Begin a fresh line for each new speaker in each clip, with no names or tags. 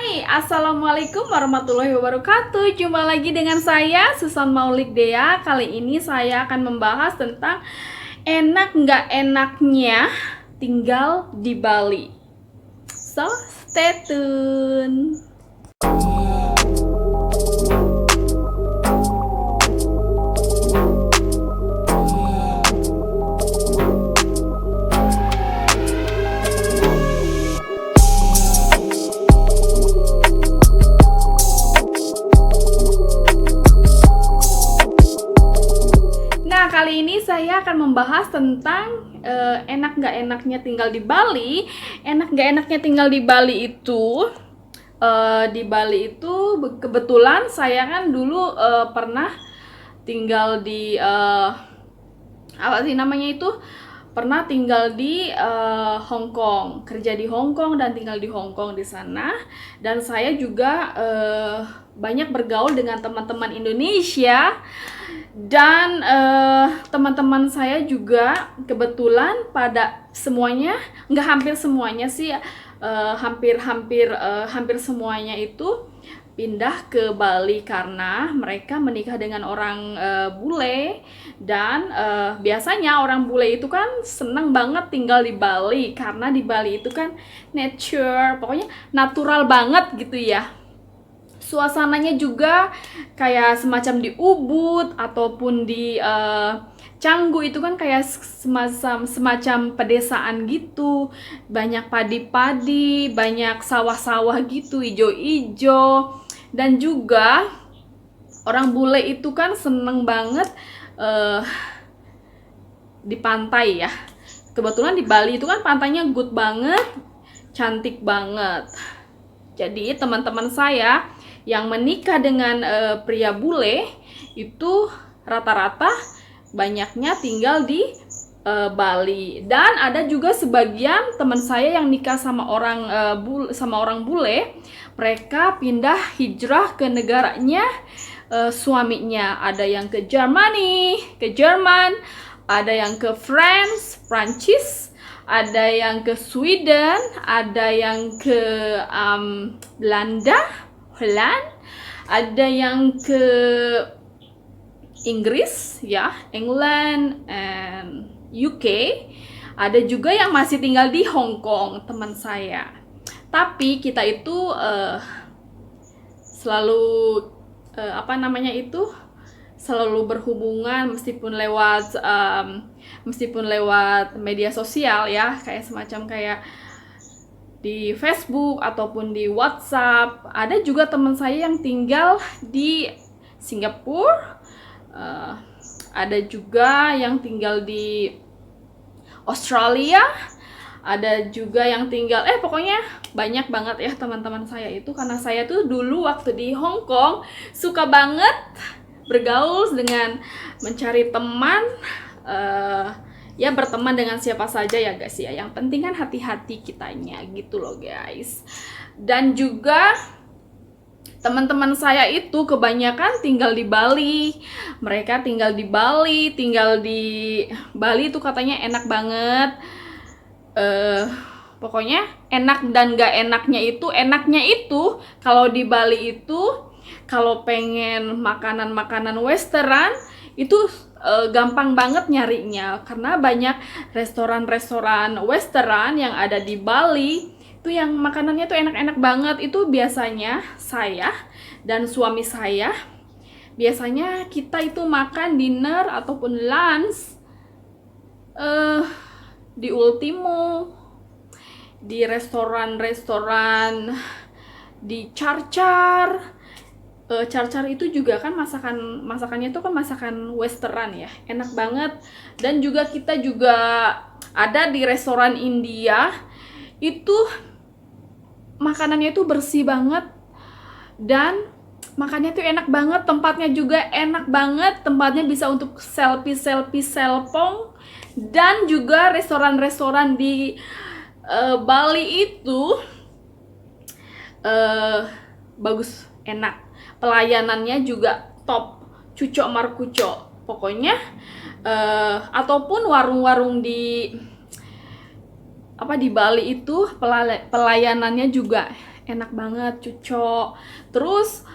Hai, Assalamualaikum warahmatullahi wabarakatuh. Jumpa lagi dengan saya, Susan Maulik Dea. Kali ini saya akan membahas tentang enak nggak enaknya tinggal di Bali. So, stay tune. Nah, kali ini saya akan membahas tentang enak nggak enaknya tinggal di Bali. Enak nggak enaknya tinggal di Bali itu, kebetulan saya kan dulu pernah tinggal di apa sih namanya itu? Pernah tinggal di Hong Kong, kerja di Hong Kong dan tinggal di Hong Kong di sana. Dan saya juga banyak bergaul dengan teman-teman Indonesia. Dan teman-teman saya juga kebetulan pada semuanya, nggak hampir semuanya sih, hampir semuanya itu pindah ke Bali karena mereka menikah dengan orang bule. Dan biasanya orang bule itu kan seneng banget tinggal di Bali karena di Bali itu kan nature, pokoknya natural banget gitu ya. Suasananya juga kayak semacam di Ubud ataupun di Canggu, itu kan kayak semacam pedesaan gitu, banyak padi-padi, banyak sawah-sawah gitu, ijo-ijo. Dan juga orang bule itu kan seneng banget di pantai ya. Kebetulan di Bali itu kan pantainya good banget, cantik banget. Jadi teman-teman saya yang menikah dengan pria bule itu rata-rata banyaknya tinggal di Bali. Dan ada juga sebagian teman saya yang nikah sama orang bule, mereka pindah hijrah ke negaranya suaminya. Ada yang ke Jerman, ada yang ke Prancis, ada yang ke Sweden, ada yang ke Belanda, Holland, ada yang ke Inggris ya, England and UK. Ada juga yang masih tinggal di Hong Kong, teman saya. Tapi kita itu selalu selalu berhubungan meskipun lewat media sosial ya, kayak semacam kayak di Facebook ataupun di WhatsApp. Ada juga teman saya yang tinggal di Singapura, ada juga yang tinggal di Australia, ada juga yang tinggal pokoknya banyak banget ya teman-teman saya itu. Karena saya tuh dulu waktu di Hong Kong suka banget bergaul dengan mencari teman, ya berteman dengan siapa saja ya guys ya, yang penting kan hati-hati kitanya gitu loh guys. Dan juga teman-teman saya itu kebanyakan tinggal di Bali. Mereka tinggal di Bali itu katanya enak banget. Pokoknya enak dan gak enaknya itu kalau di Bali itu, kalau pengen makanan western itu gampang banget nyarinya karena banyak restoran western yang ada di Bali itu yang makanannya tuh enak-enak banget. Itu biasanya saya dan suami saya, biasanya kita itu makan dinner ataupun lunch di Ultimo, di restoran di Char-Char. Char-Char itu juga kan masakannya itu kan masakan western ya, enak banget. Dan juga kita juga ada di restoran India, itu makanannya itu bersih banget dan makannya tuh enak banget, tempatnya juga enak banget, tempatnya bisa untuk selfie dan juga restoran di Bali itu bagus, enak, pelayanannya juga top, cucok markucok pokoknya. Ataupun warung-warung di Bali itu pelayanannya juga enak banget, cucok. Terus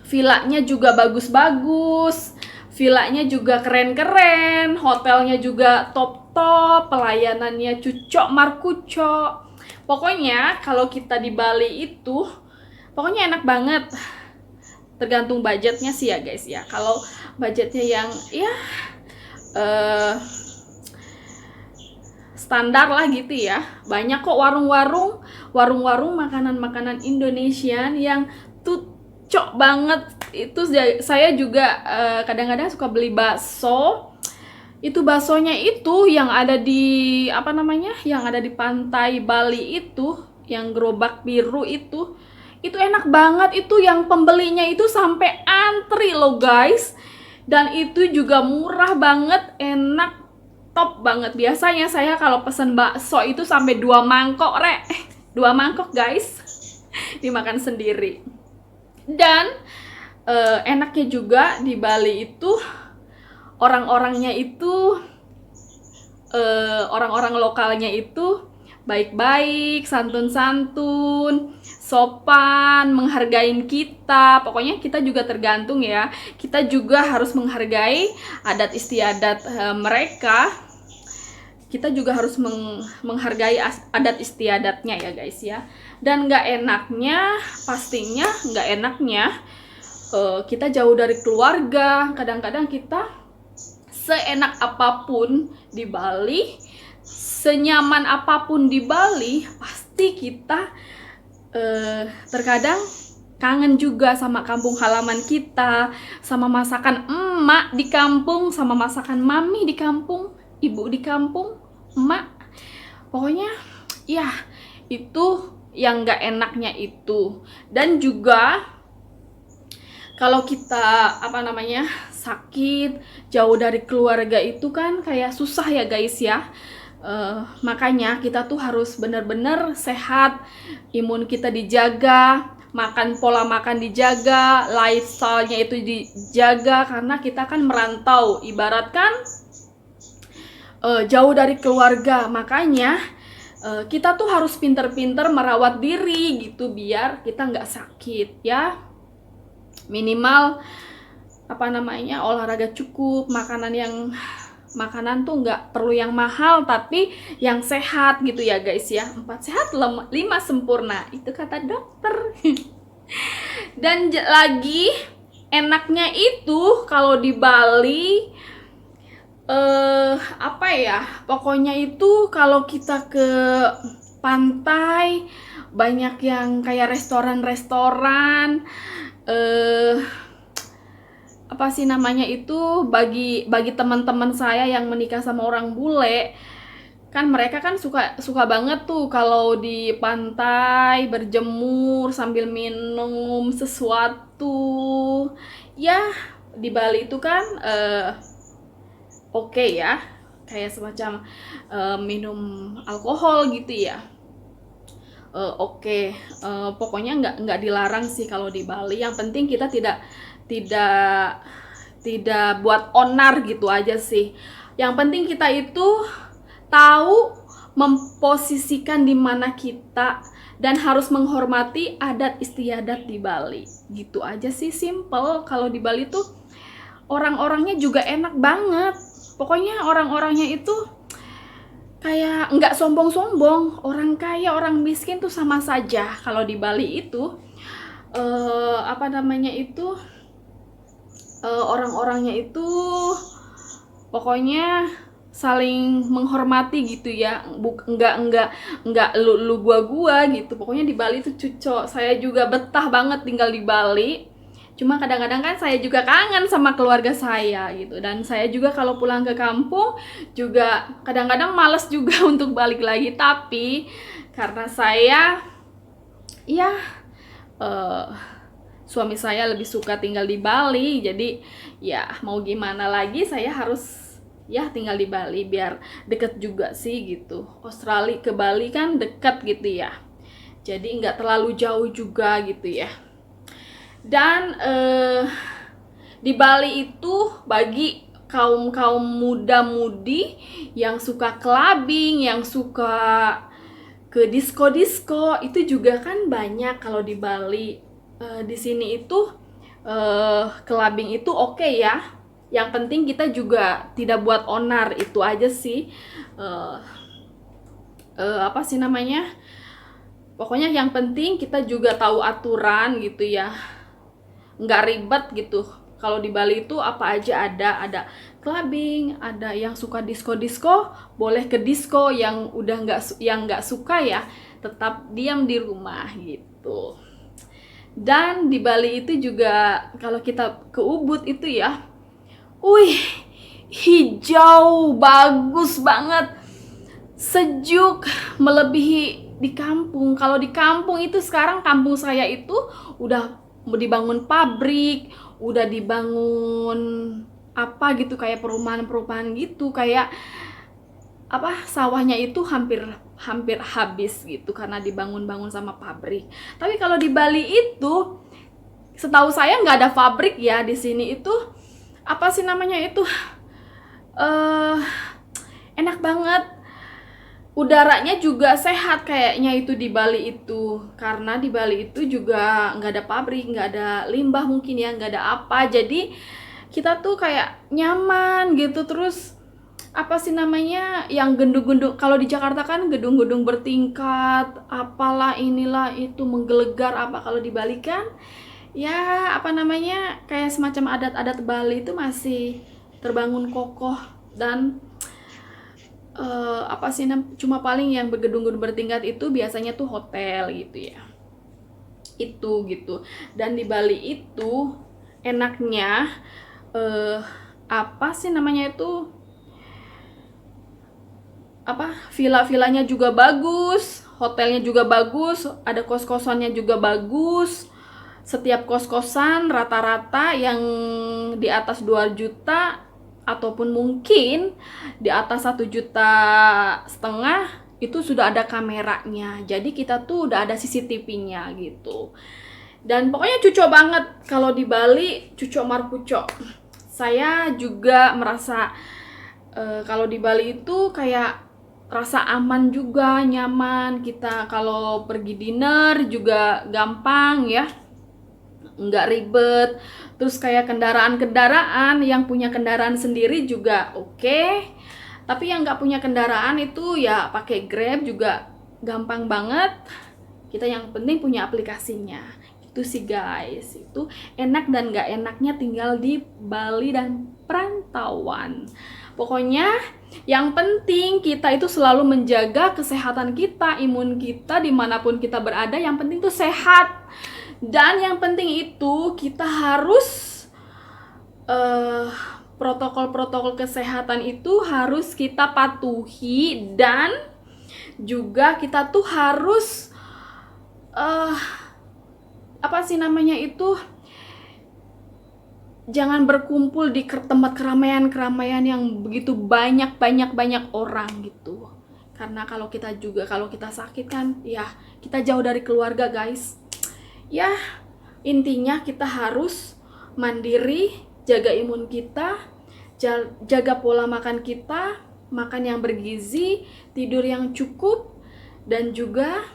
villanya juga bagus-bagus, villanya juga keren-keren, hotelnya juga top-top, pelayanannya cucok markucok. Pokoknya kalau kita di Bali itu pokoknya enak banget. Tergantung budgetnya sih ya guys ya. Kalau budgetnya yang ya standar lah gitu ya, banyak kok warung-warung makanan-makanan Indonesian yang cocok banget. Itu saya juga kadang-kadang suka beli bakso. Itu baksonya itu yang ada di yang ada di pantai Bali itu, yang gerobak biru itu enak banget. Itu yang pembelinya itu sampai antri loh guys, dan itu juga murah banget, enak, top banget. Biasanya saya kalau pesen bakso itu sampai 2 mangkok 2 mangkok guys, dimakan sendiri. Dan enaknya juga di Bali itu orang-orangnya itu orang-orang lokalnya itu baik-baik, santun-santun, sopan, menghargain kita. Pokoknya kita juga tergantung ya, kita juga harus menghargai adat istiadat mereka. Kita juga harus menghargai adat istiadatnya ya guys ya. Dan pastinya nggak enaknya kita jauh dari keluarga. Kadang-kadang kita seenak apapun di Bali, senyaman apapun di Bali, pasti kita terkadang kangen juga sama kampung halaman kita, sama masakan emak di kampung, sama masakan mami di kampung, ibu di kampung, emak. Pokoknya ya itu yang gak enaknya itu. Dan juga kalau kita sakit jauh dari keluarga itu kan kayak susah ya guys ya. Makanya kita tuh harus benar-benar sehat, imun kita dijaga, pola makan dijaga, lifestyle-nya itu dijaga, karena kita kan merantau, ibaratkan jauh dari keluarga. Makanya kita tuh harus pinter-pinter merawat diri gitu biar kita nggak sakit ya. Minimal olahraga cukup, makanan tuh nggak perlu yang mahal tapi yang sehat gitu ya guys ya. 4 sehat 5 sempurna, itu kata dokter. Dan lagi enaknya itu kalau di Bali pokoknya itu kalau kita ke pantai banyak yang kayak restoran-restoran, bagi teman-teman saya yang menikah sama orang bule kan, mereka kan suka banget tuh kalau di pantai berjemur sambil minum sesuatu ya. Di Bali itu kan oke ya, kayak semacam minum alkohol gitu ya. Pokoknya nggak dilarang sih kalau di Bali. Yang penting kita tidak buat onar gitu aja sih. Yang penting kita itu tahu memposisikan di mana kita dan harus menghormati adat istiadat di Bali. Gitu aja sih, simple. Kalau di Bali tuh orang-orangnya juga enak banget. Pokoknya orang-orangnya itu kayak nggak sombong-sombong. Orang kaya, orang miskin tuh sama saja. Kalau di Bali itu orang-orangnya itu pokoknya saling menghormati gitu ya. Nggak lu gua gitu. Pokoknya di Bali itu cucok. Saya juga betah banget tinggal di Bali. Cuma kadang-kadang kan saya juga kangen sama keluarga saya gitu. Dan saya juga kalau pulang ke kampung juga kadang-kadang malas juga untuk balik lagi. Tapi karena saya suami saya lebih suka tinggal di Bali, jadi ya mau gimana lagi, saya harus tinggal di Bali biar deket juga sih gitu. Australia ke Bali kan deket gitu ya, jadi nggak terlalu jauh juga gitu ya. Dan di Bali itu bagi kaum muda-mudi yang suka clubbing, yang suka ke disco-disco itu juga kan banyak kalau di Bali. Di sini itu clubbing itu oke ya. Yang penting kita juga tidak buat onar, itu aja sih. Apa sih namanya? Pokoknya yang penting kita juga tahu aturan gitu ya. Nggak ribet gitu. Kalau di Bali itu apa aja ada clubbing, ada yang suka disco-disco, boleh ke disco, yang udah nggak suka ya tetap diam di rumah gitu. Dan di Bali itu juga kalau kita ke Ubud itu ya, wih, hijau, bagus banget, sejuk, melebihi di kampung. Kalau di kampung itu sekarang kampung saya itu udah dibangun pabrik, udah dibangun apa gitu, kayak perumahan-perumahan gitu, kayak apa, sawahnya itu hampir habis gitu karena dibangun-bangun sama pabrik. Tapi kalau di Bali itu setahu saya nggak ada pabrik ya di sini. Itu apa sih namanya itu, enak banget, udaranya juga sehat kayaknya itu di Bali itu, karena di Bali itu juga nggak ada pabrik, nggak ada limbah mungkin ya, nggak ada apa, jadi kita tuh kayak nyaman gitu. Terus apa sih namanya yang gedung-gedung, kalau di Jakarta kan gedung-gedung bertingkat, apalah inilah itu menggelegar, apa kalau di Bali kan ya apa namanya kayak semacam adat-adat Bali itu masih terbangun kokoh. Dan apa sih cuma paling yang bergedung-gedung bertingkat itu biasanya tuh hotel gitu ya, itu gitu. Dan di Bali itu enaknya apa sih namanya itu, apa, villa-villanya juga bagus, hotelnya juga bagus, ada kos-kosannya juga bagus. Setiap kos-kosan rata-rata yang di atas 2 juta ataupun mungkin di atas 1,5 juta itu sudah ada kameranya. Jadi kita tuh udah ada CCTV-nya gitu. Dan pokoknya cucok banget kalau di Bali, cucok marpucok. Saya juga merasa kalau di Bali itu kayak rasa aman juga, nyaman. Kita kalau pergi dinner juga gampang ya, nggak ribet. Terus kayak kendaraan-kendaraan, yang punya kendaraan sendiri juga oke. Tapi yang nggak punya kendaraan itu ya pakai Grab juga gampang banget. Kita yang penting punya aplikasinya. Itu sih guys, itu enak dan nggak enaknya tinggal di Bali dan perantauan. Pokoknya yang penting kita itu selalu menjaga kesehatan kita, imun kita dimanapun kita berada. Yang penting tuh sehat. Dan yang penting itu kita harus protokol-protokol kesehatan itu harus kita patuhi. Dan juga kita tuh harus apa sih namanya itu, jangan berkumpul di tempat keramaian yang begitu banyak orang gitu. Karena kalau kita sakit kan ya kita jauh dari keluarga guys. Ya intinya kita harus mandiri, jaga imun kita, jaga pola makan kita, makan yang bergizi, tidur yang cukup, dan juga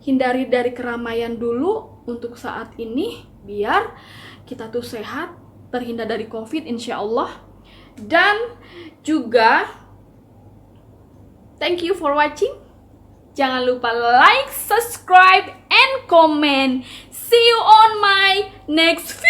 hindari dari keramaian dulu untuk saat ini biar kita tuh sehat, terhindar dari COVID insya Allah. Dan juga thank you for watching. Jangan lupa like, subscribe, and comment. See you on my next video.